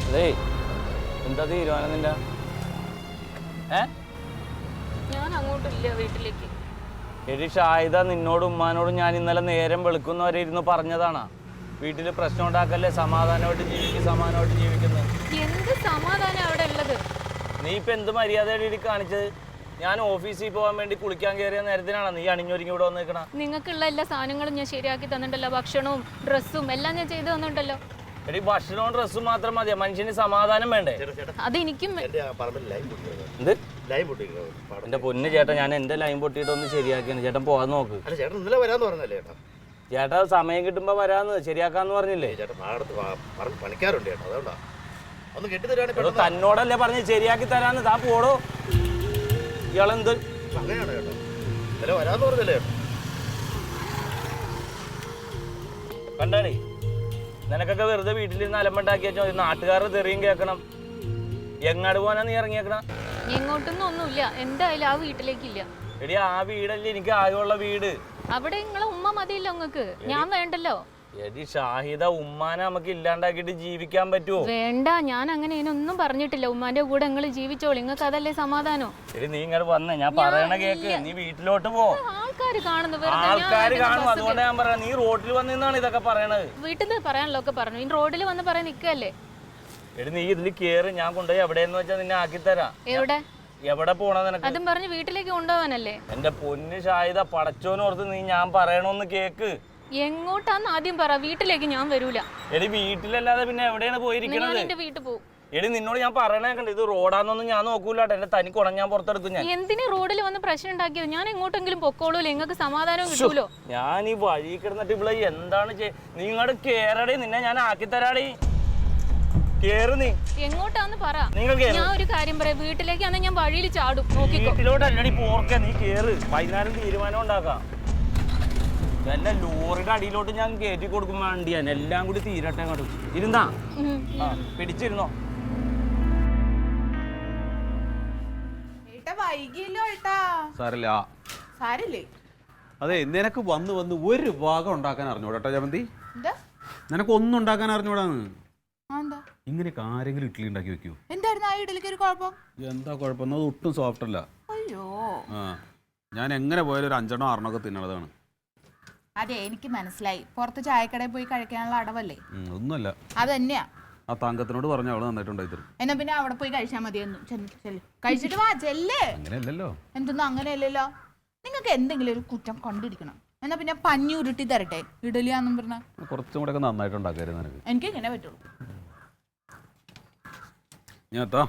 അതേ എന്താ തീരുമാനം നിന്റെ? ഞാൻ അങ്ങോട്ടില്ല വീട്ടിലേക്ക്. എടി ഷാഹിദ, നിന്നോടും ഉമ്മാനോടും ഞാൻ ഇന്നലെ നേരം വെളുക്കുന്നവരെ ഇരുന്ന് പറഞ്ഞതാണാ, വീട്ടിൽ പ്രശ്നം ഉണ്ടാക്കല്ലേ, സമാധാനമായിട്ട് ജീവിക്കുന്നത്. എന്ത് സമാധാനം അവിടെ ഉള്ളത്? നീ ഇപ്പൊ എന്ത് മര്യാദയുടെ കാണിച്ചത്? ഞാൻ ഓഫീസിൽ പോകാൻ വേണ്ടി കുളിക്കാൻ കയറിയ നേരത്തിനാണ് നീ അണിഞ്ഞൊരുങ്ങി ഇവിടെ വന്നിരിക്കണ. നിങ്ങൾക്കുള്ള എല്ലാ സാധനങ്ങളും ഞാൻ ശരിയാക്കി തന്നിട്ടുണ്ടല്ലോ, ഭക്ഷണവും ഡ്രസ്സും എല്ലാം ഞാൻ ചെയ്തു തന്നിട്ടുണ്ടല്ലോ. എടി ഭക്ഷണവും ഡ്രസ്സും മാത്രം മതിയാ, മനുഷ്യന് സമാധാനം വേണ്ടേ? അതെനിക്കും എന്റെ പൊന്ന് ചേട്ടാ, ഞാൻ എന്റെ ലൈൻ പൊട്ടിയിട്ട് ഒന്ന് ശരിയാക്കിയാണ്. ചേട്ടൻ പോകാൻ നോക്ക്. ചേട്ടാ സമയം കിട്ടുമ്പോ വരാന്ന് ശരിയാക്കാന്ന് പറഞ്ഞില്ലേ? തന്നോടല്ലേ പറഞ്ഞ് ശരിയാക്കി തരാന്ന്. താൻ പോടോ. ഇയാളെന്ത് കണ്ടാണേ? നിനക്കൊക്കെ വെറുതെ വീട്ടിലിരുന്ന് അലമ്പണ്ടാക്കി വെച്ചോ, നാട്ടുകാരുടെ തെറിയും കേൾക്കണം. എങ്ങാട് പോകാനാ നീ ഇറങ്ങിയേക്കണം? എങ്ങോട്ടൊന്നും ഒന്നുമില്ല, എന്തായാലും ആ വീട്ടിലേക്കില്ല. എടി ആ വീടല്ലേ എനിക്ക് ആകെയുള്ള വീട്. അവിടെ നിങ്ങളെ ഉമ്മ മതിയല്ലോ നിങ്ങൾക്ക്, ഞാൻ വേണ്ടല്ലോ. എടി ഷാഹിദ, ഉമ്മാനെ നമുക്ക് ഇല്ലാണ്ടാക്കിട്ട് ജീവിക്കാൻ പറ്റുമോ? വേണ്ട, ഞാൻ അങ്ങനെ ഇതിനൊന്നും പറഞ്ഞിട്ടില്ല. ഉമ്മാന്റെ കൂടെ നിങ്ങൾ ജീവിച്ചോളൂ, നിങ്ങൾക്ക് അതല്ലേ സമാധാനം. എടി നീ ഇങ്ങനെ വന്നേ, ഞാൻ പറയണ കേക്ക്. നീ വീട്ടിലോട്ട് പോ. ആൾക്കാര് കാണുന്നു, ആൾക്കാര് കാണും. അതുകൊണ്ട് ഞാൻ പറയാം, നീ റോഡിൽ വന്നാണ് ഇതൊക്കെ പറയണത്. വീട്ടിൽ നിന്ന് പറയാനുള്ള ഒക്കെ പറഞ്ഞു, ഈ റോഡിൽ വന്ന് പറയാൻ നിക്കല്ലേ. എടി നീ ഇതിൽ കേറി, ഞാൻ കൊണ്ടുപോയി എവിടെയെന്ന് വെച്ചാൽ നിന്നെ ആക്കിത്തരാം. എവിടെ പോണ നിനക്ക്? അതും പറഞ്ഞ് വീട്ടിലേക്ക് കൊണ്ടുപോവാനല്ലേ? എന്റെ പൊന്ന് ഷാഹിദ, പടച്ചോനോർത്ത് നീ ഞാൻ പറയണോന്ന് കേക്ക്. എങ്ങോട്ടാന്ന് ആദ്യം പറ. വീട്ടിലേക്ക് ഞാൻ വരൂല. എടി വീട്ടിലല്ലാതെ പിന്നെ എവിടെയാണ് പോയിരിക്കണത്? എന്റെ വീട്ടിൽ പോകും. എടി നിന്നോട് ഞാൻ പറയണേ കണ്ട്, ഇത് റോഡാന്നൊന്നും ഞാൻ നോക്കൂലാട്ടെ. എന്റെ തനി കുടം ഞാൻ പുറത്തെടുക്കും. ഞാൻ എന്തിനാ റോഡിൽ വന്ന് പ്രശ്നം ഉണ്ടാക്കിയത്? ഞാൻ എങ്ങോട്ടെങ്കിലും പൊക്കോളൂല്ലോ, നിങ്ങൾക്ക് സമാധാനം കിട്ടൂലോ. ഞാൻ ഈ വഴി കിടന്നിട്ട് ഇവിടെ എന്താണ് നിങ്ങടെ കേറടി, നിന്നെ ഞാൻ ആക്കിത്തരാടി. കേറ് നീ. എങ്ങോട്ടാന്ന് പറ. ഞാൻ ഒരു കാര്യം പറയാം, വീട്ടിലേക്കാന്ന് ഞാൻ വഴിയിൽ ചാടും. വീട്ടിലോട്ടല്ലടി പോർക്കെ, നീ കേറ്. വൈകുന്നേരം തീരുമാനം ഉണ്ടാക്കാം. വല്ല ലോറിയുടെ അടിയിലോട്ട് ഞാൻ കയറ്റി കൊടുക്കും വേണ്ടി. ഞാൻ എല്ലാം കൂടി തീരട്ടെ. അങ്ങോട്ട് ഇരുന്നാ പിടിച്ചിരുന്നോ? അതെ, നിനക്ക് വന്ന് വന്ന് ഒരു ഭാഗം ഉണ്ടാക്കാൻ അറിഞ്ഞൂടാ ജമന്തി. നിനക്ക് ഒന്നും ഉണ്ടാക്കാൻ അറിഞ്ഞൂടാന്ന്. ഇങ്ങനെയൊക്കെ ആരെങ്കിലും ഇഡ്ഡലി ഉണ്ടാക്കി വെക്കൂ. എന്താ കുഴപ്പം? അത് ഒട്ടും സോഫ്റ്റ് അല്ല. ഞാൻ എങ്ങനെ പോയാലും ഒരു 5 6 ഒക്കെ തിന്നണതാണ്. അതെ, എനിക്ക് മനസ്സിലായി. പുറത്ത് ചായക്കടയിൽ പോയി കഴിക്കാനുള്ള അടവല്ലേ? ഒന്നുമല്ല, അത് തന്നെയാ. ആ തങ്കത്തിനോട് പറഞ്ഞ അവള് നന്നായിട്ടുണ്ടായി തരും. എന്നാ പിന്നെ അവിടെ പോയി കഴിച്ചാൽ മതിയെന്നു. കഴിച്ചിട്ട് വാ, ചെല്ലേ. അങ്ങനെയല്ലല്ലോ. എന്തൊന്നും അങ്ങനെയല്ലല്ലോ. നിങ്ങൾക്ക് എന്തെങ്കിലും ഒരു കുറ്റം കണ്ടിരിക്കണം. എന്നാ പിന്നെ പഞ്ഞി ഉരുട്ടി തരട്ടെ, ഇഡലിയാന്നും പറഞ്ഞ. കുറച്ചും കൂടെ ഒക്കെ നന്നായിട്ടുണ്ടാക്കായിരുന്നു നിനക്ക്. എനിക്ക് എങ്ങനെ പറ്റുള്ളൂ. ഞാൻ എത്താ.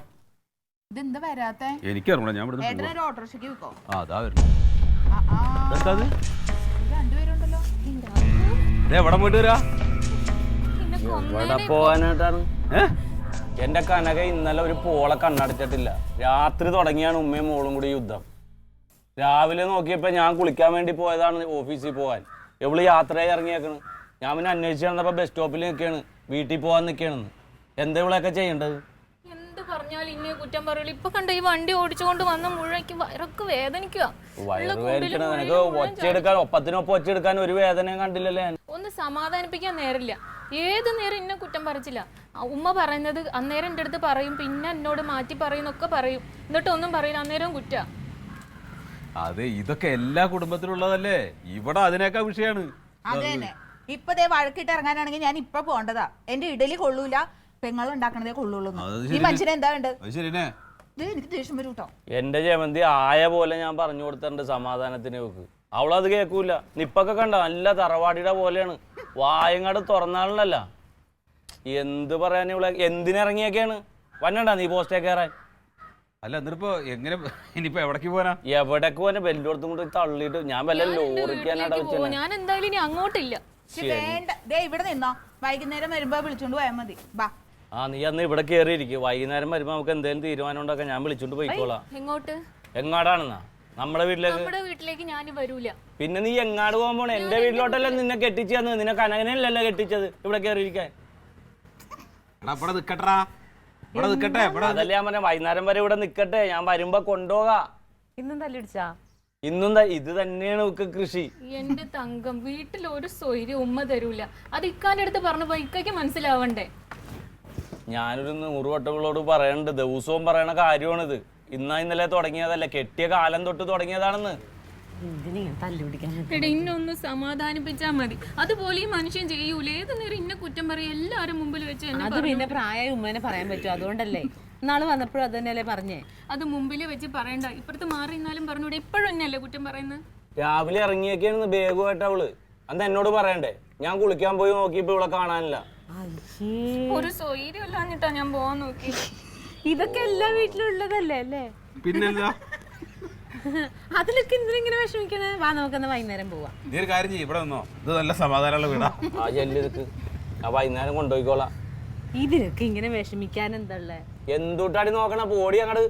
ഇതെന്താ വരാത്തെ? എനിക്കറിഞ്ഞൂടാ. ഞാൻ ഏട്ടനൊരു ഓട്ടോറിക്ഷയ്ക്ക് വെക്കോ? അതാ വരുന്നു. രണ്ടുപേരുണ്ടല്ലോ. എവിടെ പോയിട്ട് വരാ? എവിടെ പോകാനായിട്ടാണ്? എന്റെ കനക ഇന്നലെ ഒരു പോളെ കണ്ണടച്ചിട്ടില്ല. രാത്രി തുടങ്ങിയാണ് ഉമ്മയും മോളും കൂടി യുദ്ധം. രാവിലെ നോക്കിയപ്പോ ഞാൻ കുളിക്കാൻ വേണ്ടി പോയതാണ് ഓഫീസിൽ പോകാൻ. എവള് യാത്രയായി ഇറങ്ങിയേക്കണ്. ഞാൻ പിന്നെ അന്വേഷിച്ച് നടന്നപ്പോ ബസ് സ്റ്റോപ്പിൽ നിൽക്കുകയാണ്, വീട്ടിൽ പോകാൻ നിൽക്കുകയാണെന്ന്. എന്താ ഇവളൊക്കെ ചെയ്യേണ്ടത്? എന്ത് പറഞ്ഞാലും ഇന്നെ കുറ്റം പറയുള്ളൂ. ഇപ്പൊ കണ്ട ഈ വണ്ടി ഓടിച്ചുകൊണ്ട് വന്ന മുഴുവൻ വയറൊക്കെ വേദനിക്കുക. വയറുവേദന നിനക്ക് ഒച്ചയെടുക്കാൻ, ഒപ്പത്തിനൊപ്പം ഒച്ചയെടുക്കാൻ ഒരു വേദനയും കണ്ടില്ലല്ലേ? ഒന്ന് സമാധാനിപ്പിക്കാൻ നേരില്ല. ഏത് നേരം ഇന്നെ കുറ്റം പറിച്ചില്ല. ഉമ്മ പറയുന്നത് അന്നേരം എൻ്റെ അടുത്ത് പറയും, പിന്നെ എന്നോട് മാറ്റി പറയുന്നൊക്കെ പറയും, എന്നിട്ട് ഒന്നും പറയില്ല. അന്നേരം കുറ്റ. അതെ, ഇതൊക്കെ എല്ലാ കുടുംബത്തിലുള്ളതല്ലേ. ഇവിടെ അതിനേക്കാൾ വിഷയമാണ്. അതെ, ഇപ്പതേ വഴക്കിട്ട് ഇറങ്ങാനാണെങ്കിൽ ഞാൻ ഇപ്പൊ പോണ്ടതാ. എന്റെ ഇഡലി കൊള്ളൂല, പെങ്ങളുണ്ടാക്കണതേ കൊള്ളുള്ളൂ. ഈ മനുഷ്യനെ എന്താ വേണ്ടത്? എനിക്ക് ദേഷ്യം വരും കേട്ടോ. എന്റെ ജമന്തി ആയ പോലെ ഞാൻ പറഞ്ഞു കൊടുത്തിട്ടുണ്ട് സമാധാനത്തിന്. വെക്ക്, അവളത് കേൾക്കൂല. നിപ്പൊക്കെ കണ്ട നല്ല തറവാടിയുടെ പോലെയാണ്. വായങ്ങാട് തുറന്നാളല്ല. എന്ത് പറയാൻ ഇവിടെ എന്തിനിറങ്ങിയൊക്കെയാണ്? വന്നണ്ടാ നീ പോസ്റ്റേ കയറാൻ? അല്ല, എന്നിട്ടിപ്പോ എങ്ങനെ ഇനിയിപ്പോ എവിടേക്ക് പോകാനാ? എവിടേക്ക് പോകാൻ? വെല്ലോടത്തും കൂടി തള്ളിയിട്ട് ഞാൻ വല്ല ലോറിക്കാനാണ് വെച്ചത്. ഞാൻ എന്തായാലും ഇനി അങ്ങോട്ടില്ല. വേണ്ട, ഇവിടെ നിന്നോ. വൈകുന്നേരം വരുമ്പോ വിളിച്ചോണ്ട് പോയാൽ മതി. ബാ. നീ അന്ന് ഇവിടെ കയറിയിരിക്കും. വൈകുന്നേരം വരുമ്പോ നമുക്ക് എന്തെങ്കിലും തീരുമാനം ഉണ്ടാക്കാൻ ഞാൻ വിളിച്ചോണ്ട് പോയിക്കോളാം. എങ്ങോട്ട്? എങ്ങാടാണെന്നാ? നമ്മുടെ വീട്ടിലേക്ക് ഞാൻ വരൂല. പിന്നെ നീ എങ്ങാട് പോകാൻ പോണേ? എന്റെ വീട്ടിലോട്ടല്ലേ നിന്നെ കെട്ടിച്ചു തന്നത്. നിന്നെ കനകനല്ലല്ലോ കെട്ടിച്ചത് ഇവിടെ കയറിയിരിക്കാൻ. അതല്ലേ ഞാൻ പറഞ്ഞ, വൈകുന്നേരം വരെ ഇവിടെ നിക്കട്ടെ, ഞാൻ വരുമ്പോ കൊണ്ടുപോകാ. ഇന്നും ഇത് തന്നെയാണ് കൃഷി. എന്റെ തങ്കം, വീട്ടിൽ ഒരു സ്വൈര്യം ഉമ്മ തരൂല. അത് ഇക്കാന്റെ അടുത്ത് പറഞ്ഞു പോയി, ഇക്കയ്ക്ക് മനസ്സിലാവണ്ടേ? ഞാനൊരു 100 വട്ടങ്ങളോട് പറയണ്ട്, ദിവസവും പറയണ കാര്യമാണിത്. ഇന്നലെ തുടങ്ങിയതല്ല, കെട്ടിയ കാലം തൊട്ട് തുടങ്ങിയതാണെന്ന്. എടാ ഇന്നൊന്ന് സമാധാനിപ്പിച്ചാ മതി. അതുപോലെ ഈ മനുഷ്യൻ ചെയ്യൂലേ, ഏത് നേരം ഇന്നെ കുറ്റം പറയും എല്ലാരും മുമ്പിൽ വെച്ച്. അത് പിന്നെ പ്രായ ഉമ്മനെ പറയാൻ പറ്റും, അതുകൊണ്ടല്ലേ നാളെ വന്നപ്പോഴും അത് തന്നെയല്ലേ പറഞ്ഞേ. അത് മുമ്പിൽ വെച്ച് പറയണ്ട, ഇപ്പുറത്ത് മാറി ഇന്നാലും പറഞ്ഞൂടെ, ഇപ്പോഴും തന്നെയല്ലേ കുറ്റം പറയുന്നത്. രാവിലെ ഇറങ്ങിയൊക്കെയാണ് ബേഗുമായിട്ട് അവള്. അന്ന് എന്നോട് പറയണ്ടേ? ഞാൻ കുളിക്കാൻ പോയി നോക്കിയപ്പോ ഇവിടെ കാണാനില്ല. ഒരു സ്വൈര്യമല്ലാഞ്ഞിട്ടാ ഞാൻ പോവാൻ നോക്കി. ഇതൊക്കെ എല്ലാ വീട്ടിലും ഉള്ളതല്ലേ അല്ലേ? പിന്നെന്താ അതിലൊക്കെ എന്തിനിങ്ങനെ വിഷമിക്കണേ? വാ നമുക്കെന്നാ വൈകുന്നേരം പോവാം. നീ ഒരു കാര്യം ചെയ്യും, ഇവിടെ നിന്നോ. ഇത് നല്ല സമാധാനമുള്ള വീടാ. ആ ചെല്ലിருக்கு, ആ വൈകുന്നേരം കൊണ്ടുപോയിക്കോളാം. ഇതിലൊക്കെ ഇങ്ങനെ വിഷമിക്കാൻ എന്താ ഉള്ളേ? എന്തുട്ടാടി നോക്കണ? പോടി അങ്ങട്.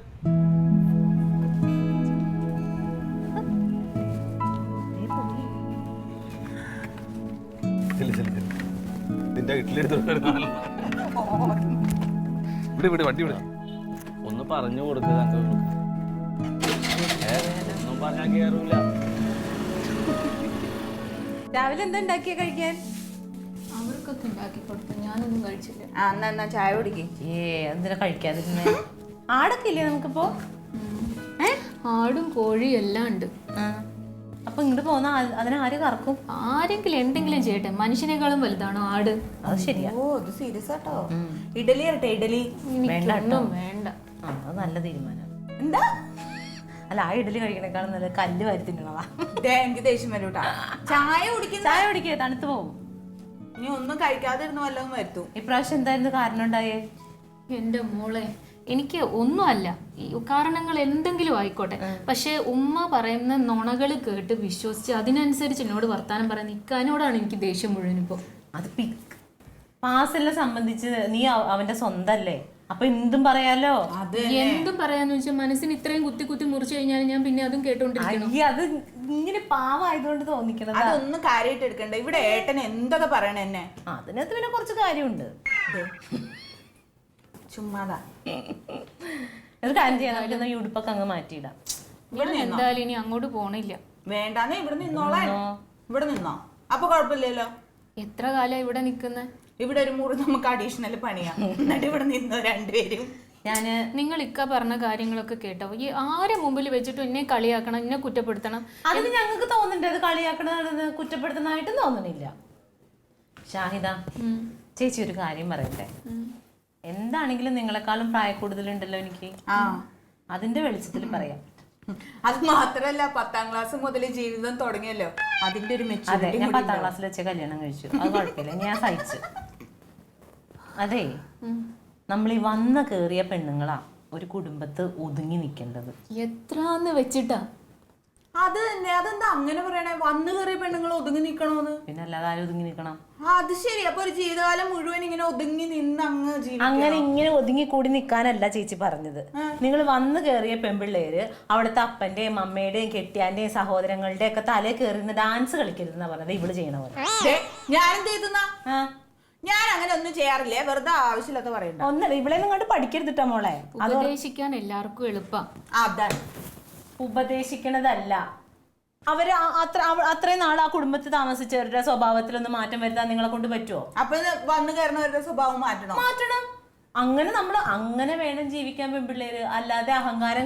നിന്റെ വീട്ടിലെടുത്ത് വണ്ടി വിട. ഒന്ന് പറഞ്ഞു കൊടുക്കുക, ഒന്നും പറഞ്ഞാൽ കേറൂല. രാവിലെ എന്താ ഉണ്ടാക്കിയ കഴിക്കാൻ? അവർക്കൊക്കെ ഉണ്ടാക്കി കൊടുത്തു, ഞാനൊന്നും കഴിച്ചില്ല. എന്നാ ചായ കുടിക്കേ. എന്തിനാ കഴിക്കാതിരുന്നേ? ആടൊക്കെ ഇല്ലേ നമുക്കിപ്പോ? ആടും കോഴിയും എല്ലാം ഉണ്ട്. അപ്പൊ ഇങ്ങോട്ട് പോന്ന അതിനാര് കറക്കും? ആരെങ്കിലും എന്തെങ്കിലും ചെയ്യട്ടെ, മനുഷ്യനേക്കാളും വലുതാണോ ആട്? അത് ശരിയാ. ഓ ഇത് സീരിയസ് ആട്ടോ. ഇഡലി ഇരട്ടെ? ഇഡലി എനിക്കൊന്നും വേണ്ട. അത് നല്ല തീരുമാനം. എന്താ? അല്ല, ആ ഇഡലി കഴിക്കണേക്കാളും നല്ല കല്ല് വാരി തിന്നണതാ. എനിക്ക് ദേഷ്യം വരൂട്ടാ. ചായ കുടിക്കുന്ന ചായ കുടിക്കേ, തണുത്ത് പോവും. ഇനി ഒന്നും കഴിക്കാതിരുന്ന് വല്ലതും വരുത്തും. ഇപ്രാവശ്യം എന്തായിരുന്നു കാരണം ഉണ്ടായേ? എന്റെ മോളെ, എനിക്ക് ഒന്നുമല്ല, ഈ കാരണങ്ങൾ എന്തെങ്കിലും ആയിക്കോട്ടെ, പക്ഷെ ഉമ്മ പറയുന്ന നുണകൾ കേട്ട് വിശ്വസിച്ച് അതിനനുസരിച്ച് എന്നോട് വർത്താനം പറയാൻ നിൽക്കാനോടാണ് എനിക്ക് ദേഷ്യം മുഴുവൻ. ഇപ്പൊ അത് പാസെല്ലാം സംബന്ധിച്ച് നീ അവന്റെ സ്വന്തല്ലേ, അപ്പൊ എന്തും പറയാലോ. എന്തും പറയാന്ന് വെച്ചാൽ മനസ്സിന് ഇത്രയും കുത്തി കുത്തി മുറിച്ചു കഴിഞ്ഞാൽ ഞാൻ പിന്നെ അതും കേട്ടോണ്ടിരിക്കണം. അത് ഇങ്ങനെ പാവായതുകൊണ്ട് തോന്നിക്കണത്. അതൊന്നും കാര്യമായിട്ട് എടുക്കണ്ട. ഇവിടെ ഏട്ടൻ എന്തൊക്കെ പറയണ എന്നെ. അതിനകത്ത് പിന്നെ കുറച്ച് കാര്യമുണ്ട്. ചുമ്മാതാ. ഒരു കാര്യം ചെയ്യാൻ, നമുക്കെന്നാ ഈ ഉടുപ്പൊക്കെ അങ്ങ് മാറ്റിയിടാം. ഞാൻ എന്തായാലും ഇനി അങ്ങോട്ട് പോണില്ല. വേണ്ടാന്ന് ഇവിടെ നിന്നോളാം. ഇവിടെ നിന്നോ? അപ്പൊ കുഴപ്പമില്ലല്ലോ. എത്ര കാലം ഇവിടെ നിക്കുന്ന? ഇവിടെ ഒരു മുറി നമുക്ക് അഡീഷണൽ പണിയാ. എന്നിട്ട് ഇവിടെ നിന്നോ രണ്ടുപേരും. നിങ്ങൾ ഇക്ക പറഞ്ഞ കാര്യങ്ങളൊക്കെ കേട്ടോ. ഈ ആരെ മുമ്പിൽ വെച്ചിട്ട് എന്നെ കളിയാക്കണം, എന്നെ കുറ്റപ്പെടുത്തണം. അതിന് ഞങ്ങൾക്ക് തോന്നുന്നുണ്ട് അത് കളിയാക്കണ കുറ്റപ്പെടുത്തുന്നതായിട്ടും തോന്നണില്ല. ഷാഹിദ ചേച്ചി ഒരു കാര്യം പറയട്ടെ. എന്താണെങ്കിലും നിങ്ങളെക്കാളും പ്രായ കൂടുതലുണ്ടല്ലോ എനിക്ക്. അതിന്റെ വെളിച്ചത്തിൽ പറയാം. അത് മാത്രല്ല 10ാം ക്ലാസ് മുതൽ ജീവിതം തുടങ്ങിയല്ലോ, അതിന്റെ ഒരു അതെ, ഞാൻ 10ാം ക്ലാസ്സിൽ വെച്ച് കല്യാണം കഴിച്ചു. അത് കുഴപ്പമില്ല, ഞാൻ സഹിച്ചു. അതെ, നമ്മൾ ഈ വന്ന് കേറിയ പെണ്ണുങ്ങളാ ഒരു കുടുംബത്ത് ഒതുങ്ങി നിൽക്കേണ്ടത്. എത്രാന്ന് വെച്ചിട്ടാ? അത് തന്നെ. അതെന്താ അങ്ങനെ പറയണേ? വന്നു കയറിയ പെണ്ണുങ്ങൾ ഒതുങ്ങി നിക്കണോന്ന്? പിന്നെ അല്ലാതെ ആരും ഒതുങ്ങി നിൽക്കണം? അത് ശരി. അപ്പൊ ഒരു ജീവിതകാലം മുഴുവൻ ഇങ്ങനെ ഒതുങ്ങി നിന്ന് അങ്ങ് അങ്ങനെ ഇങ്ങനെ ഒതുങ്ങി കൂടി നിൽക്കാനല്ല ചേച്ചി പറഞ്ഞത്. നിങ്ങൾ വന്നു കയറിയ പെൺപിള്ളേര് അവിടുത്തെ അപ്പന്റെയും അമ്മയുടെയും കെട്ടിയാന്റെയും സഹോദരങ്ങളുടെ ഒക്കെ തലേ കയറി ഡാൻസ് കളിക്കരുതെന്നാ പറഞ്ഞത്. ഇവള് ചെയ്യണ പോലെ. ഞാനെന്ത് ചെയ്തുന്നാ? ഞാൻ അങ്ങനെ ഒന്നും ചെയ്യാറില്ലേ, വെറുതെ ആവശ്യമില്ലാത്ത പറയണ്ട. ഒന്നല്ല, ഇവിടെ നിങ്ങോട്ട് പഠിക്കരുതിട്ടോ മോളെ. ഉപദേശിക്കാൻ എല്ലാവർക്കും എളുപ്പം. അതാണ്. ഉപദേശിക്കണതല്ല, അവര് അത്രയും നാൾ ആ കുടുംബത്തിൽ താമസിച്ചവരുടെ സ്വഭാവത്തിലൊന്നും മാറ്റം വരുത്താൻ നിങ്ങളെ കൊണ്ട് പറ്റുമോ? അപ്പൊ വന്നു കയറുന്നവരുടെ സ്വഭാവം മാറ്റണം. അങ്ങനെ നമ്മൾ അങ്ങനെ വേണം ജീവിക്കാൻ പെൺപിള്ളേര്. അല്ലാതെ അഹങ്കാരത്തിന്റെ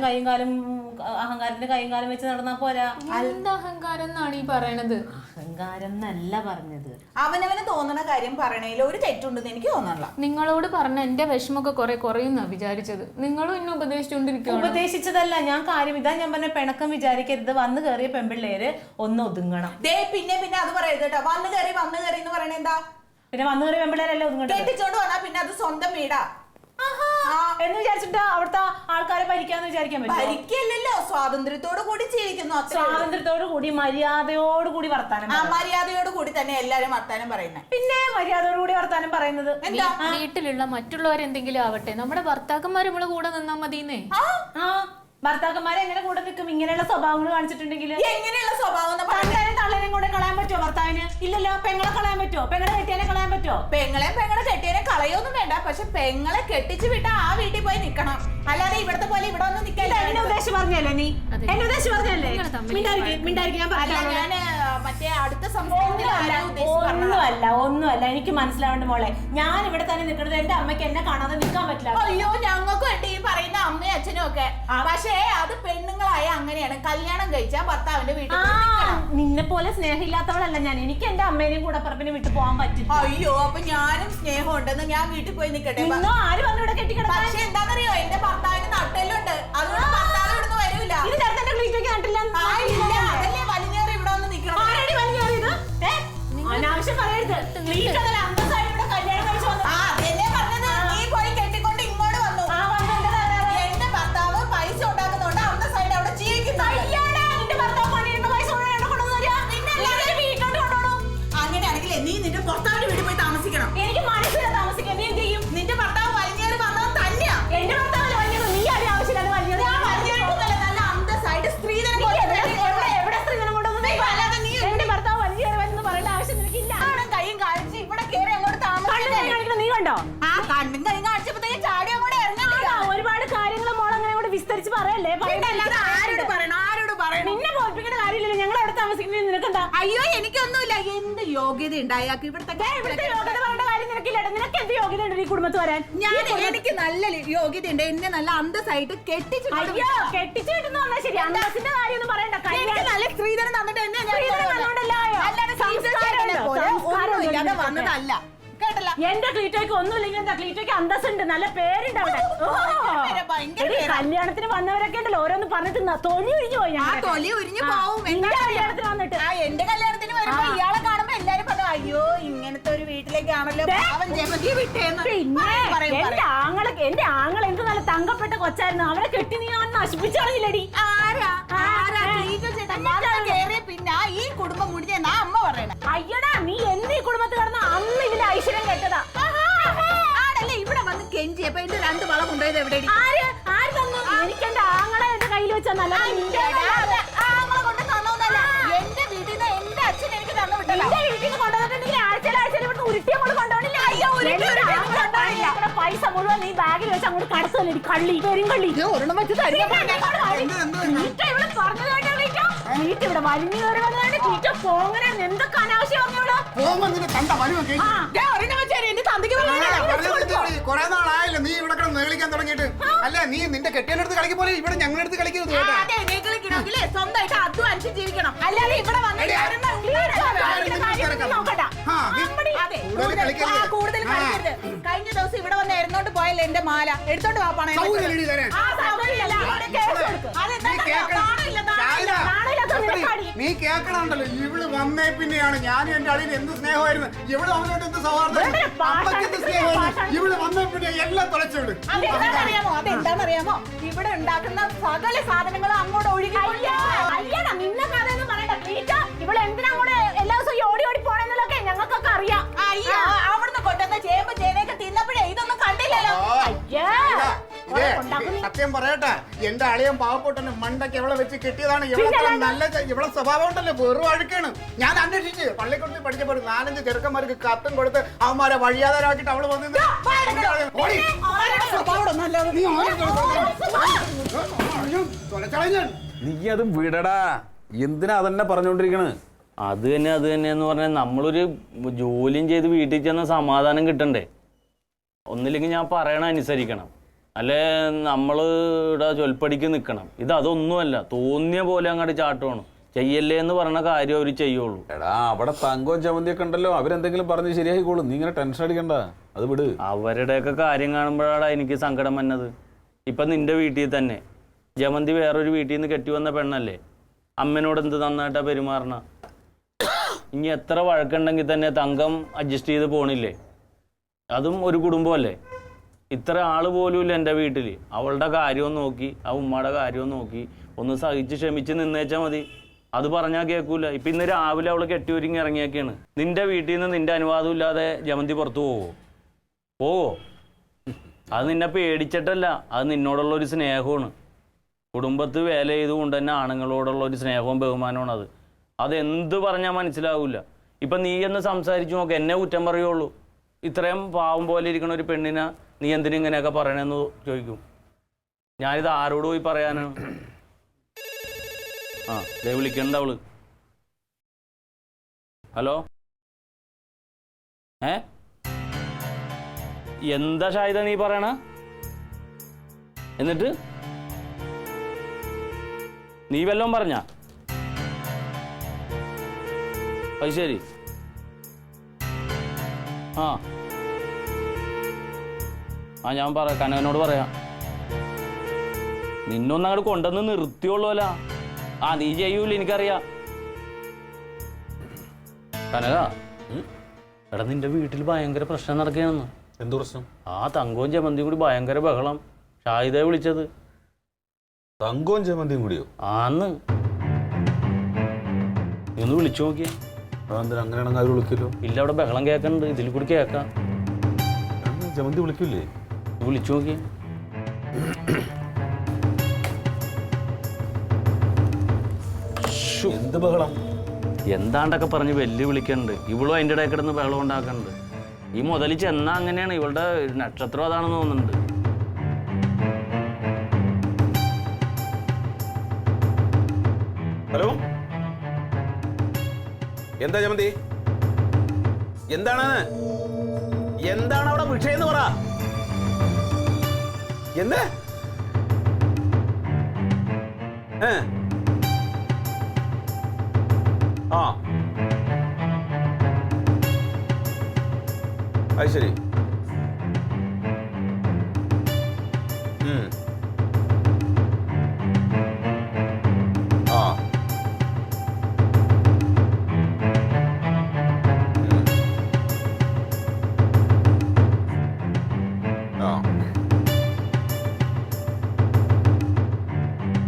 കൈയും കാലം വെച്ച് നടന്നാ പോരാ. എന്താ അഹങ്കാരം എന്നാണ് ഈ പറയണത്? അഹങ്കാരം എന്നല്ല പറഞ്ഞത്. അവനവന് തോന്നണ കാര്യം പറയണേൽ ഒരു തെറ്റുണ്ടെന്ന് എനിക്ക് തോന്നല്ല. നിങ്ങളോട് പറഞ്ഞ എന്റെ വിഷമൊക്കെ കുറെ കുറയുന്നാ വിചാരിച്ചത്. നിങ്ങളും എന്നെ ഉപദേശിച്ചോണ്ടിരിക്കുക. ഉപദേശിച്ചതല്ല ഞാൻ കാര്യം. ഇതാ ഞാൻ പറഞ്ഞ പിണക്കം വിചാരിക്കരുത്. വന്നു കയറിയ പെൺപിള്ളേര് ഒന്ന് ഒതുങ്ങണം. പിന്നെ അത് പറയരുത് കേട്ടോ. വന്നു കയറി എന്ന് പറയണ എന്താ? പിന്നെ വന്നു കയറിയ പെൺപിള്ളേരല്ലേ ഒതുങ്ങണം. കെട്ടിച്ചോണ്ട് വന്നാ പിന്നെ അത് സ്വന്തം വീടാ എന്ന് വിചാരിച്ചിട്ട് അവിടുത്തെ ആൾക്കാരെ ഭരിക്കാന്ന് വിചാരിക്കാൻ പറ്റും? ഭരിക്കല്ലോ, സ്വാതന്ത്ര്യത്തോടു കൂടി ജീവിക്കുന്നു. സ്വാതന്ത്ര്യത്തോടു കൂടി മര്യാദയോട് കൂടി വർത്താനം. മര്യാദയോട് കൂടി തന്നെ എല്ലാരും വർത്താനം പറയുന്നത്. പിന്നെ മര്യാദയോട് കൂടി വർത്താനം പറയുന്നത് എന്താ? വീട്ടിലുള്ള മറ്റുള്ളവരെന്തെങ്കിലും ആവട്ടെ, നമ്മുടെ ഭർത്താക്കന്മാർ നമ്മളെ കൂടെ നിന്നാ മതിന്നേ. ഭർത്താക്കന്മാരെ എങ്ങനെ കൂടെ നിൽക്കും ഇങ്ങനെയുള്ള സ്വഭാവങ്ങൾ കാണിച്ചിട്ടുണ്ടെങ്കിൽ? എങ്ങനെയുള്ള സ്വഭാവം? തള്ളേനും കൂടെ കളയാൻ പറ്റുമോ ഭർത്താവിന്? ഇല്ലല്ലോ. പെങ്ങളെ കളയാൻ പറ്റുമോ? പെങ്ങളെ കെട്ടിയാനെ കളയാൻ പറ്റുമോ? പെങ്ങളെ കെട്ടിയാനെ കളയൊന്നും വേണ്ട. പക്ഷെ പെങ്ങളെ കെട്ടിച്ചു വിട്ട ആ വീട്ടിൽ പോയി നിക്കണം. അല്ലാതെ ഇവിടത്തെ പോലെ ഇവിടെ ഒന്നും നിൽക്കില്ല. എന്നെ ഉദ്ദേശിച്ച് പറഞ്ഞല്ലേ നീ? എന്നെ ഉദ്ദേശിച്ച് പറഞ്ഞല്ലേ? ഞാൻ മറ്റേ അടുത്ത സംഭവം ഒന്നുമല്ല എനിക്ക് മനസ്സിലാവേണ്ട മോളെ. ഞാൻ ഇവിടെ തന്നെ നിൽക്കുന്നത് എന്റെ അമ്മയ്ക്ക് എന്നെ കാണാതെ നിൽക്കാൻ പറ്റില്ല. അയ്യോ ഞങ്ങൾക്കും ഉണ്ട് ഈ പറയുന്ന അമ്മയും അച്ഛനും ഒക്കെ. പക്ഷേ അത് പെണ്ണുങ്ങളായ അങ്ങനെയാണ്, കല്യാണം കഴിച്ചാൽ ഭർത്താവിന്റെ വീട്ടിൽ നിന്നെ പോലെ സ്നേഹമില്ലാത്തവളല്ല ഞാൻ. എനിക്ക് എന്റെ അമ്മേനെയും കൂടെ പറപ്പിനെ വിട്ടു പോകാൻ പറ്റില്ല. അയ്യോ അപ്പൊ ഞാനും സ്നേഹം ഉണ്ടെന്ന് ഞാൻ വീട്ടിൽ പോയി നിൽക്കട്ടെ. ആര് പറഞ്ഞു ഇവിടെ കെട്ടിക്കിടക്കാൻ? പക്ഷെ എന്താണെന്നറിയോ, എന്റെ ഭർത്താവിന് നട്ടെല്ലുണ്ട്, അതുകൊണ്ട് ഭർത്താവ് ഇവിടുന്ന് വരൂല. ഇത് ചേർത്തന്റെ ക്ലീറ്റൊക്കെ നട്ടില്ല. അതല്ലേ വലിഞ്ഞേറി ഇവിടെ വന്ന് നിൽക്കണം. ആരടി വലിഞ്ഞേറിയത്? അനാവശ്യം പറയരുത്. ക്ലീറ്റ് അതല്ല അന്തസ്സായിട്ട് ഇവിടെ കല്യാണം കഴിച്ചു വന്നു. അതെന്നെ പറഞ്ഞത്. നീ പോയി കെട്ടിക്കൊണ്ട് ഇങ്ങോട്ട് വന്നു. എന്റെ ഭർത്താവ് പൈസ ഉണ്ടാക്കുന്നുണ്ട്, അന്തസ്സായിട്ട് അവിടെ ജീവിക്കുന്നു. നിന്റെ ഭർത്താവ് പണിയെടുത്ത പൈസ വീട്ടിലോട്ട് കൊണ്ടുപോകണം. അങ്ങനെയാണെങ്കിലേ നീ നിന്റെ ഭർത്താവിന്റെ വീട്ടിൽ പോയി താമസിക്കണം. എനിക്ക് മനസ്സിലാ താമസിക്കാൻ. നീ എന്ത് ചെയ്യും? നിന്റെ ഭർത്താവ് വലിഞ്ഞേറി വന്നത് തന്നെയാ. എന്റെ ഭർത്താവ് വലിഞ്ഞത് നീ ആരും ആവശ്യമില്ലാതെ വലിഞ്ഞത്. ഞാൻ വലിഞ്ഞേറിട്ടൊന്നുമല്ല, നല്ല അന്തസ്സായിട്ട് സ്ത്രീധനം എവിടെ സ്ത്രീധനം കൊണ്ടുവന്നത്? എന്റെ ഭർത്താവ് വലിഞ്ഞേറി വരുന്ന പറയേണ്ട ആവശ്യം നിനക്കില്ല. കൈയും കാണിച്ച് ഇവിടെ കയറി അങ്ങോട്ട് താമസിക്കാൻ നീ കണ്ടോ? ആ കണ്ണും കൈയും കാണിച്ചപ്പോഴത്തേക്ക് ചാടി അങ്ങോട്ട് ഇറങ്ങാ. ഒരുപാട് കാര്യങ്ങൾ മോളങ്ങനെ കൂടെ വിസ്തരിച്ച് പറയല്ലേ. ആരോട് പറയണം, ആരോട് പറയണം? നിന്നെ ബോധിപ്പിക്കേണ്ട കാര്യമില്ലല്ലോ. ഞങ്ങൾ അവിടെ താമസിക്കുന്നത് നിനക്കെന്താ? അയ്യോ എനിക്കൊന്നുമില്ല. എന്ത് യോഗ്യത ഉണ്ടായാക്കി ഇവിടുത്തെ യോഗ്യത പറയേണ്ട കാര്യം നിനക്കില്ല. നിനക്ക് എന്ത് യോഗ്യത ഉണ്ട് ഈ കുടുംബത്ത് വരാൻ? എനിക്ക് നല്ല യോഗ്യത ഉണ്ട്. എന്നെ നല്ല അന്തസ്സായിട്ട് കെട്ടിച്ചു. അയ്യോ കെട്ടിച്ചു കിട്ടുന്ന പറഞ്ഞാൽ ശരി. അന്തസ്സിന്റെ കാര്യം ഒന്നും പറയണ്ട. നല്ല സ്ത്രീധനം തന്നിട്ട് എന്നെ വന്നതല്ല കേട്ടല്ല. എന്റെ ക്ലീറ്റോയ്ക്ക് ഒന്നുമില്ലെങ്കിൽ എന്താ, ക്ലീറ്റോയ്ക്ക് അന്തസ്സുണ്ട്, നല്ല പേരുണ്ട് അവിടെ. കല്യാണത്തിന് വന്നവരൊക്കെ ഉണ്ടല്ലോ ഓരോന്ന് പറഞ്ഞിട്ട് തൊലി ഉരിഞ്ഞു പോയി. തൊലി ഉരിഞ്ഞു പോവും. എന്റെ കല്യാണത്തിന് വന്നിട്ട് എന്റെ കല്യാണത്തിന് വരുമ്പോ ഇയാളെ കാണുമ്പോ എല്ലാരും പറഞ്ഞു അയ്യോ ഇങ്ങനത്തെ ഒരു വീട്ടിലേക്കാണല്ലോ അവൻ ജമതി വിട്ടേന്ന്. എന്റെ ആങ്ങൾ എന്ത് നല്ല തങ്കപ്പെട്ട കൊച്ചായിരുന്നു. അവനെ കെട്ടി നീ നശിപ്പിച്ചാളില്ലടി. കേറിയ പിന്നെ ഈ കുടുംബം മുടിഞ്ഞെന്നാ അമ്മ പറയണേ. അയ്യടാ നീ എന്ന് ഈ കുടുംബത്തിൽ കിടന്ന അന്ന് ഇതിന്റെ ഐശ്വര്യം കെട്ടതാ. ആണല്ലേ ഇവിടെ വന്ന് കെഞ്ചിയപ്പോ എന്റെ 2 വള കൊണ്ടുപോയത് എവിടെ? ആര് തന്നു? എനിക്ക് എന്റെ ആങ്ങളെ എന്റെ കയ്യിൽ വെച്ചല്ല. ആങ്ങളെ കൊണ്ട് തന്നോന്നല്ല, എന്റെ വീട്ടിൽ നിന്ന് എന്റെ അച്ഛൻ എനിക്ക് തന്നു വിട്ടല്ലോ. എന്റെ വീട്ടിൽ നിന്ന് കൊണ്ടുവന്നിട്ടുണ്ടെങ്കിൽ ആഴ്ചയിൽ ഇവിടുന്ന് ഉരുട്ടിയും കൊണ്ട് കൊണ്ടുപോകണില്ല. പൈസ മുഴുവൻ നീ ബാഗിൽ വെച്ച് അങ്ങോട്ട് കടത്തല്ലേ കള്ളി, പെരുങ്കള്ളി. ഒരെണ്ണം വെച്ച് വീട്ടിൽ ഇവിടെ വലിഞ്ഞു കയറി വന്നതാണ്. ടീച്ചർ പോങ്ങനെ എന്തൊക്കെ അനാവശ്യം കൊറേ നാളായല്ലോ നീ ഇവിടെ കിടന്ന് നേളിക്കാൻ തുടങ്ങിയിട്ട്. അല്ല നീ നിന്റെ കെട്ടിയടുത്ത് കളിക്കും പോലെ ഇവിടെ ഞങ്ങളടുത്ത് കളിക്കരുത്. സ്വന്തമായിട്ട് അധ്വാനിച്ച് ജീവിക്കണം, അല്ലാതെ ഇവിടെ കൂടുതൽ കളിക്കരുത്. കഴിഞ്ഞ ദിവസം ഇവിടെ വന്ന് എഴുന്നോട്ട് പോയല്ലോ എന്റെ മാല. എടുത്തോണ്ട് വാ പണം. നീ കേക്കണുണ്ടല്ലോ, ഇവള് വന്നേ പിന്നെയാണ് ഞാനും എന്റെ അളിയിൽ എന്ത് സ്നേഹമായിരുന്നു. ഇവിടെ വന്നിട്ട് എന്ത് സൗഹാർദ്ദം, എന്ത് സ്നേഹമായിരുന്നു. ഇവള് വന്നേ പിന്നെ എല്ലാം തുളച്ചോളൂ. അതെന്താണെന്നറിയാമോ, ഇവിടെ ഉണ്ടാക്കുന്ന സകല സാധനങ്ങളും അങ്ങോട്ട് ഒഴുകി. നിന്നെ കഥയൊന്നും പറയണ്ട. ഇവിടെ എന്തിനാ കൂടെ എല്ലാ ദിവസവും ഓടി ഓടി പോണെന്നൊക്കെ ഞങ്ങൾക്കൊക്കെ അറിയാം. അയ്യോ അവിടുന്ന് കൊണ്ടുവന്ന ചേമ്പ് ചേനയൊക്കെ തിന്നപ്പോഴേ ഇതൊന്നും കണ്ടില്ലല്ലോ. സത്യം പറയട്ടെ, എന്റെ അളിയൻ പാവപ്പെട്ടന്നെ മണ്ടൊക്കെ എവിടെ വെച്ച് കിട്ടിയതാണ്. ഇവിടെ സ്വഭാവം ഉണ്ടല്ലോ വെറും അഴുക്കാണ്. ഞാൻ അന്വേഷിച്ച് പള്ളിക്കൂടത്തിൽ പഠിച്ചപ്പോൾ 4-5 ചെറുക്കന്മാർക്ക് കത്തും കൊടുത്ത് അവന്മാരെ വഴിയാതാരാക്കിട്ട് അവള് വന്നു. നീ അത് വിടടാ, എന്തിനാ അതന്നെ പറഞ്ഞോണ്ടിരിക്കണ്? അത് തന്നെ എന്ന് പറഞ്ഞാൽ നമ്മളൊരു ജോലിയും ചെയ്ത് വീട്ടിൽ ചെന്ന സമാധാനം കിട്ടണ്ടേ? ഒന്നില്ലെങ്കിൽ ഞാൻ പറയണ അനുസരിക്കണം, അല്ലേ നമ്മൾ ഇവിടെ ചൊൽപ്പടിക്ക് നിൽക്കണം. ഇത് അതൊന്നുമല്ല, തോന്നിയ പോലെ അങ്ങോട്ട് ചാട്ടമാണ്. ചെയ്യല്ലേ എന്ന് പറഞ്ഞ കാര്യം അവർ ചെയ്യുള്ളൂ. എടാ അവിടെ തങ്കവും ചമന്തിയൊക്കെ ഉണ്ടല്ലോ, അവരെന്തെങ്കിലും പറഞ്ഞ് ശരിയായിക്കോളും. നീ ഇങ്ങനെ ടെൻഷൻ അടിക്കണ്ട, അത് വിട്. അവരുടെയൊക്കെ കാര്യം കാണുമ്പോഴാണ് എനിക്ക് സങ്കടം വന്നത്. ഇപ്പം നിന്റെ വീട്ടിൽ തന്നെ ജമന്തി വേറൊരു വീട്ടിൽ നിന്ന് കെട്ടി വന്ന പെണ്ണല്ലേ, അമ്മനോട് എന്ത് നന്നായിട്ടാ പെരുമാറണ. ഇനി എത്ര വഴക്കുണ്ടെങ്കിൽ തന്നെ തങ്കം അഡ്ജസ്റ്റ് ചെയ്ത് പോണില്ലേ? അതും ഒരു കുടുംബമല്ലേ. ഇത്ര ആൾ പോലും ഇല്ല എൻ്റെ വീട്ടിൽ. അവളുടെ കാര്യവും നോക്കി ആ ഉമ്മയുടെ കാര്യവും നോക്കി ഒന്ന് സഹിച്ച് ക്ഷമിച്ച് നിന്നേച്ചാൽ മതി. അത് പറഞ്ഞാൽ കേൾക്കൂല. ഇപ്പം ഇന്ന് രാവിലെ അവൾ കെട്ടി ഒരുങ്ങി ഇറങ്ങിയൊക്കെയാണ്. നിന്റെ വീട്ടിൽ നിന്ന് നിന്റെ അനുവാദം ഇല്ലാതെ ജമന്തി പുറത്തു പോവോ? അത് നിന്നെ പേടിച്ചിട്ടല്ല, അത് നിന്നോടുള്ളൊരു സ്നേഹമാണ്. കുടുംബത്ത് വേല ചെയ്തുകൊണ്ട് തന്നെ ആണുങ്ങളോടുള്ള ഒരു സ്നേഹവും ബഹുമാനമാണ് അത്. അതെന്ത് പറഞ്ഞാൽ മനസ്സിലാവില്ല. ഇപ്പം നീ എന്ന് സംസാരിച്ചു നോക്ക്, എന്നെ കുറ്റം പറയുള്ളൂ. ഇത്രയും പാവം പോലെ ഇരിക്കണ ഒരു പെണ്ണിനെ നീ എന്തിനിങ്ങനെയൊക്കെ പറയണമെന്ന് ചോദിക്കും. ഞാനിത് ആരോട് പോയി പറയാനാണ്? ദേ വിളിക്കണ്ട അവള്. ഹലോ, എന്താ ഷാഹിദ നീ പറയണ? എന്നിട്ട് നീ വല്ലതും പറഞ്ഞ? അത് ശരി. ആ ഞാൻ പറയാം, കനകനോട് പറയാം. നിന്നൊന്നും അങ്ങോട്ട് കൊണ്ടുവന്ന് നിർത്തിയുള്ളൂല. നീ ചെയ്യൂല, എനിക്കറിയാം. കനക, എടാ നിന്റെ വീട്ടിൽ ഭയങ്കര പ്രശ്നം നടക്കുകയാണെന്ന്. എന്ത് പ്രശ്നം? തങ്കവും ജമന്തിയും കൂടി ഭയങ്കര ബഹളം. ഷാഹിദയെ വിളിച്ചത്. തങ്കവും ജമന്തിയും കൂടിയോ? ആന്ന്. നീ ഒന്ന് വിളിച്ചു നോക്കിയേ. അങ്ങനെയാണെങ്കിൽ അവർ വിളിക്കല്ലോ. ഇല്ല, അവിടെ ബഹളം കേൾക്കണ്ട്, ഇതിൽ കൂടി കേൾക്കാം. ജമന്തി വിളിക്കില്ലേ? വിളിച്ചു നോക്കിയേ. എന്ത് ബഹളം? എന്താണ്ടൊക്കെ പറഞ്ഞ് വെല്ലു വിളിക്കണ്ട്. ഇവളും അതിൻ്റെ ഇടയിൽ കിടന്ന് ബഹളം ഉണ്ടാക്കണ്ട്. ഈ മുതൽ ചെന്നാ അങ്ങനെയാണ്. ഇവളുടെ നക്ഷത്രം അതാണെന്ന് തോന്നുന്നുണ്ട്. ഹലോ, എന്താ ജമന്തി? എന്താണ് അവിടെ വിഷയം എന്ന് പറ. എന്ത്? അത് ശരി.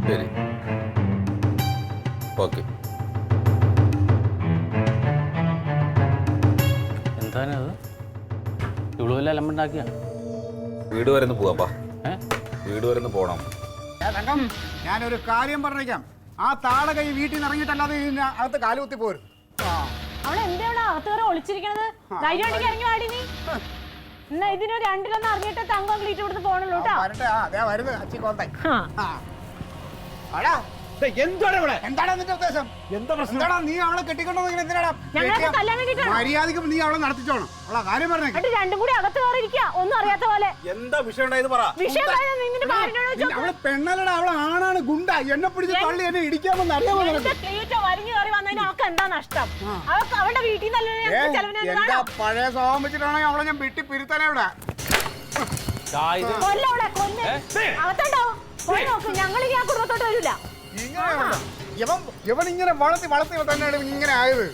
ശരി, ഓക്കെ. എന്താണത്? ഇവള് വല്ല അലമ്പുണ്ടാക്കിയ? വീട് വരെ ഒന്ന് പോവാപ്പാ. വീട് വരെ ഒന്ന് പോണം. തങ്കം, ഞാനൊരു കാര്യം പറഞ്ഞേക്കാം. ആ താള കൈ വീട്ടിൽ നിന്ന് ഇറങ്ങിയിട്ടല്ലാതെ അകത്ത് കാലുകുത്തി പോരും. അവളെ എന്താണ് അകത്ത് കയറി ഒളിച്ചിരിക്കണത്? ധൈര്യം ഉണ്ടെങ്കിൽ ഇറങ്ങി വാടി നീ. എന്നാ ഇതിന് രണ്ടിലൊന്നും അറിഞ്ഞിട്ട് തങ്കം ക്ലീറ്റ് കൊടുത്ത് പോകണല്ലോ കേട്ടോ. വരട്ടെ. അതേ വരുന്നത് അച്ചി കോന്തായി. എന്താണ് നിന്റെ ഉദ്ദേശം? എന്താടാ നീ അവളെ കെട്ടിക്കൊണ്ടു? എന്തിനാടാ? മര്യാദക്ക് നീ അവളെ നടത്തിച്ചോണം. അവളെ കാര്യം പറഞ്ഞേ. രണ്ടും കൂടി അകത്ത് കയറിയിരിക്കുക, ഒന്നും അറിയാത്ത പോലെ. എന്താ വിഷയം ഉണ്ടായത് പറ. അവളെ പെണ്ണല്ലടാ, അവളെ ആണാണ്, ഗുണ്ട. എന്നെ പിടിച്ച് തള്ളി എന്നെ ഇടിക്കാമെന്ന് അറിയാമോ? എന്താ നഷ്ടം? അവളുടെ വീട്ടിൽ എന്റെ പഴയ സ്വഭാവം വെച്ചിട്ടാണെങ്കിൽ അവളെ ഞാൻ വെട്ടി പിരുത്താനേ ഇവിടെ. ഞങ്ങൾ ഞാൻ കുടുംബത്തോട്ട് വരില്ല. ഇവൻ ഇങ്ങനെ വളർത്തി തന്നെയാണ് ഇങ്ങനെ ആയത്.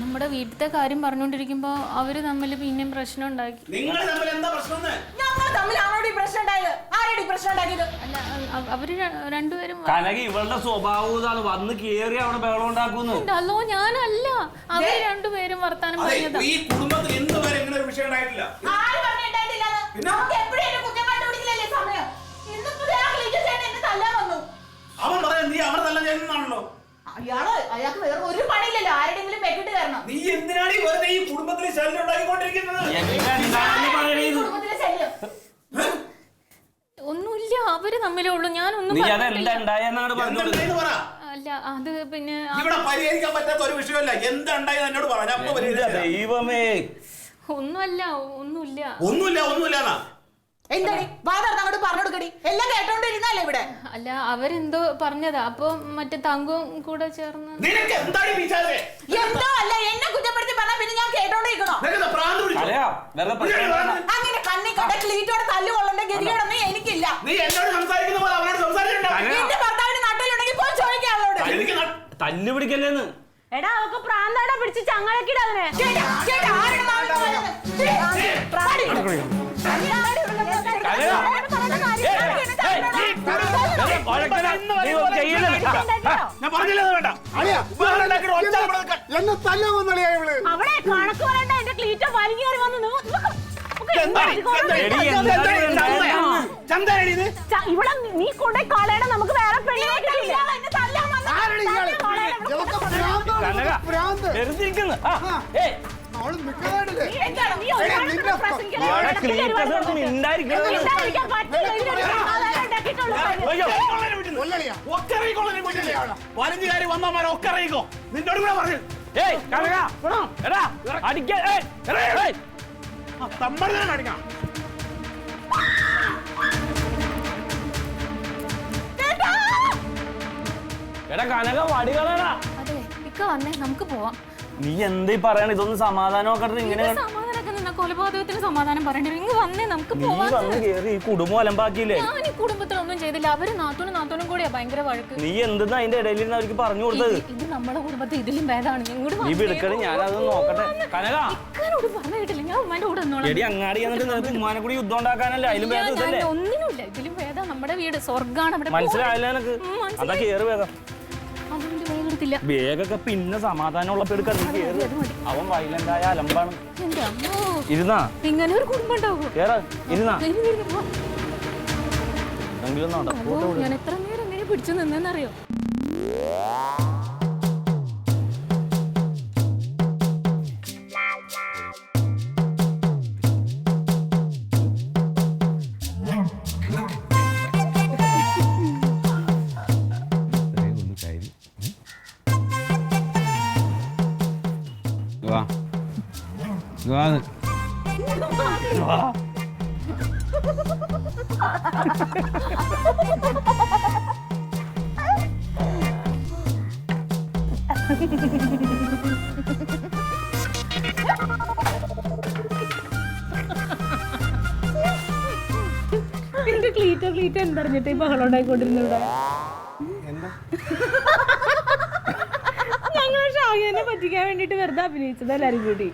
നമ്മുടെ വീട്ടിലത്തെ കാര്യം പറഞ്ഞോണ്ടിരിക്കുമ്പോ അവര് തമ്മിൽ പിന്നെയും പ്രശ്നം ഉണ്ടാക്കി. അല്ല, അവര് രണ്ടുപേരും കനക ഇവളുടെ സ്വഭാവം ഇതാണ്. വന്ന് കേറി അവിടെ ബഹളം ഉണ്ടാക്കുന്നു. അല്ലോ, ഞാനല്ല. അവര് രണ്ടുപേരും വർത്താനം പറഞ്ഞതാ. ഈ കുടുംബത്തിൽ ഇന്ന് വരെ ഇങ്ങനെ ഒരു വിഷയം ഉണ്ടായിട്ടില്ല. അവൻ പറയാൻ നീ അവനെ നല്ല ചെയ്യുന്നതാണല്ലോ. അയാൾക്ക് വേറെ ഒരു പണിയില്ലല്ലോ, ആരുടെങ്കിലും പെട്ടിട്ട് കയറണം. നീ എന്തിനാണ് ഈ വെറുതെ ഈ കുടുംബത്തിൽ ശല്യം ഉണ്ടാക്കിക്കൊണ്ടിരിക്കുന്നത്? ഒന്നുമില്ല, അവര് തമ്മിലേ ഉള്ളൂ. ഞാനൊന്നും അല്ല. അത് പിന്നെ ഇവിടെ പരിഹരിക്കാൻ പറ്റാത്ത ഒരു വിഷയമല്ല. എന്താണ്ടായി എന്നോട് പറയാ. ദൈവമേ, ഒന്നുമില്ല. എന്താടി അങ്ങോട്ട് പറഞ്ഞോടുക്കടി. എല്ലാം കേട്ടോണ്ടിരുന്നല്ലേ ഇവിടെ. അല്ല, അവരെന്തോ പറഞ്ഞതാ. അപ്പൊ മറ്റേ തങ്കവും കൂടെ ചേർന്ന് എന്തോ അല്ല, എന്നെ കുറ്റപ്പെടുത്തി പറഞ്ഞാ പിന്നെ ഞാൻ കേട്ടോണ്ടിരിക്കണോ? അങ്ങനെ കണ്ണി കണ്ട ക്ലീറ്റോടെ തല്ലുകൊള്ളേണ്ട ഗതികേടൊന്നും എനിക്കില്ല. എന്റെ ഭർത്താവിന് നട്ടിലുണ്ടെങ്കിൽ പോയി ചോദിക്കാം അവളോട്. തല്ലു പിടിക്കല്ലേന്ന്. എടാ, അവക്ക് പ്രാന്താടാ പിടിച്ച് ചങ്ങലക്കിടതിനെ. അവളെ കണക്ക് പറയണ്ട. എന്റെ ക്ലീറ്റോ വലിഞ്ഞു കയറി വന്നു. ഇവിടെ നീ കൊണ്ടേ കളയണം. നമുക്ക് വേറെ പെണ്ണിനെ കിട്ടില്ല. അവള് നിൽക്കുന്നതായിട്ടില്ലേ പതിനഞ്ചുകാരി വന്നമാരെ ഒക്കെ അറിയിക്കോ നിന്നോട് കൂടെ പറഞ്ഞു തമ്മടിനെ കാണിക്കാം. എടാ കനക വടികളാ. അതെ ഇക്ക വന്നേ നമുക്ക് പോവാം. നീ എന്തീ പറയണ? ഇതൊന്നും സമാധാനമൊക്കെ ഇങ്ങനെ സമാധാനമൊക്കെ നിന്ന കൊലപാതകത്തിന് സമാധാനം പറയണ്ടേ? ഇങ്ങ് വന്നേ നമുക്ക് നീ പോവാം. വന്ന് കേറി ഈ കുടുംബം അലമ്പാക്കിയില്ലേ? ഞാൻ ഈ കുടുംബത്തിലൊന്നും ചെയ്തില്ല. അവര് നാത്തോനും കൂടിയാ ഭയങ്കര വഴക്ക്. നീ എന്തെന്നാ അതിന്റെ ഇടയിൽ നിന്ന് അവർക്ക് പറഞ്ഞു കൊടുത്തത്? ഇത് നമ്മുടെ കുടുംബത്തിൽ ഇതിലും ഭേദമാണ്. നീ വിളിക്കണേ, ഞാനത് നോക്കട്ടെ. കനക ഇക്കാനോട് പറഞ്ഞു കേട്ടില്ല. ഞാൻ ഉമ്മാന്റെ കൂടെ നിന്നോളാം. എടി അങ്ങാടി എന്നിട്ട് നിനക്ക് ഉമ്മാനെ കൂടി യുദ്ധം ഉണ്ടാക്കാനല്ലേ? അതിലും ഭേദം ഇതല്ലേ? ഒന്നിനുമില്ല. ഇതിലും ഭേദം നമ്മുടെ വീട് സ്വർഗാണ്. മനസ്സിലായില്ല നിനക്ക്? അതാ കേറ് വേഗം. അതുകൊണ്ട് വേഗം എടുത്തില്ല. വേഗൊക്കെ പിന്നെ സമാധാനമുള്ളപ്പോ എടുക്കാൻ നീ കേറ്. അവൻ വയലന്റ് ആയ അലമ്പാണ്. എന്റെ അമ്മോ, ഇരുന്നാ ഇങ്ങനെ ഒരു കുടുംബം ഉണ്ടാവുമോ? കേറാ, ഇരുന്നാ ഇരുന്ന് പോ. എങ്കിലും നടക്കൂ. അയ്യോ, ഞാൻ എത്ര നേരം എങ്ങനെ പിടിച്ചു നിന്നെന്നറിയോ? എന്റെ ക്ലീറ്റ എന്തറിഞ്ഞിട്ട് ഈ ബഹളം ഉണ്ടായിക്കൊണ്ടിരുന്നൂടെ? ഞങ്ങൾ ഷാഹിനെ പറ്റിക്കാൻ വേണ്ടിട്ട് വെറുതെ അഭിനയിച്ചത് എല്ലാരും കൂടി.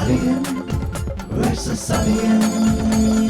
Alien versus Alien.